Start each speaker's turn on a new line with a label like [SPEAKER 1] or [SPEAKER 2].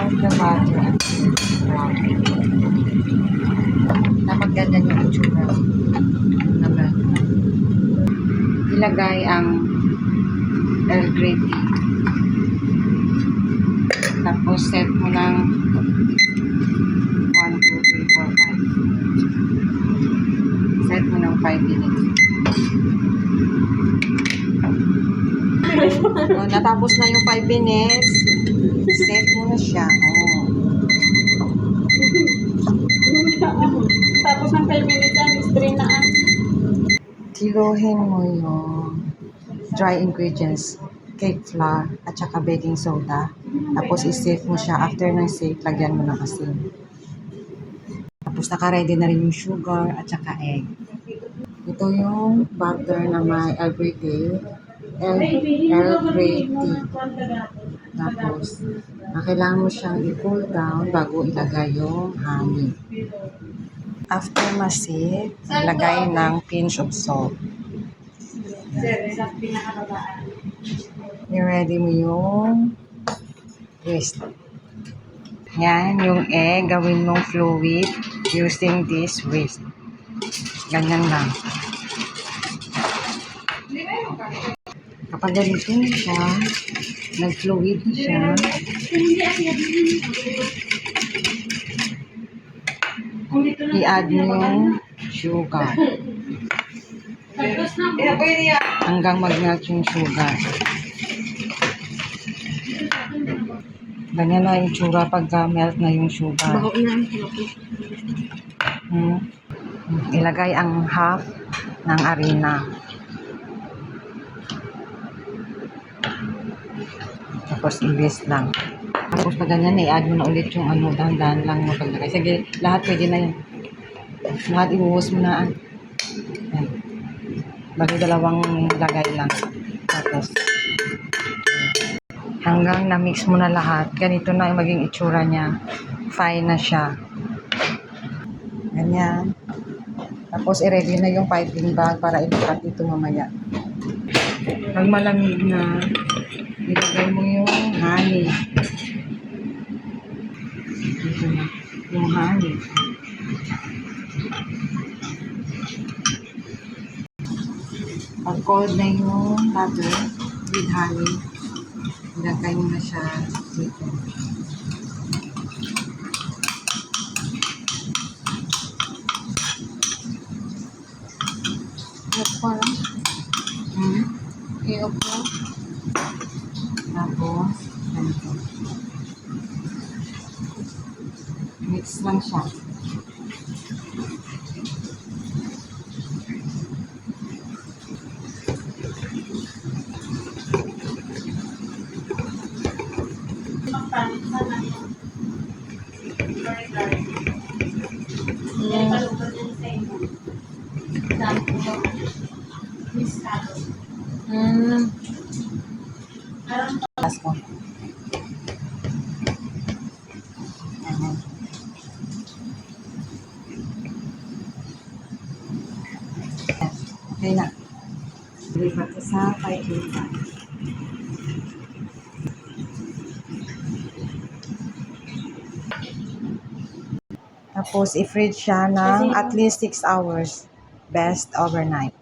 [SPEAKER 1] of the butter. Wow. Dapat ganyan yung itsura. Ilagay ang Earl Grey tea. Tapos set mo ng 1, 2, 3, 4, 5. Set mo ng 5 minutes. Oh, natapos na yung 5 minutes. Set mo na siya. Oh.
[SPEAKER 2] Tapos ng 5 minutes ang strain na ang.
[SPEAKER 1] Kiluhin mo yung dry ingredients, cake flour, at saka baking soda. Tapos i-save mo siya. After ng save, lagyan mo ng asin. Tapos naka-ready na rin yung sugar at saka egg. Ito yung butter na may Earl Grey tea. Earl Grey tea. Tapos, kailangan mo siyang i-cool down bago ilagay yung honey. After ma-save, ilagay ng pinch of salt. I-ready mo yung twist. Yan, yung egg, gawin mong fluid using this whisk. Ganyan lang. Kapag ganito na siya, nag-fluid na siya, i-add mo yung sugar. Hanggang mag-melt yung sugar. Ganyan na yung tsura pagka melt na yung sugar. Ilagay ang half ng harina. Tapos i-whisk lang. Tapos pag ganyan, i-add mo na ulit yung ano, dahan-dahan lang mo paglagay. Sige, lahat pwede na yan. Lahat ibuhos mo na. Yan. Bali dalawang lagay lang. Tapos, hanggang na-mix mo na lahat. Ganito na yung maging itsura niya. Fine na siya. Ganyan. Tapos, i-ready na yung piping bag para ilukat ito mamaya. Pag malamig na, ilagay mo yung honey. Ito na. Yung honey. Pag cold na yung butter with honey, ilagay mo na siya dito. Parang i-off mo. Tapos, ganito. Mix lang siya. Last one. Okay na. Lipat ko sa piping pan. Tapos, i-fridge siya ng at least 6 hours. Best overnight.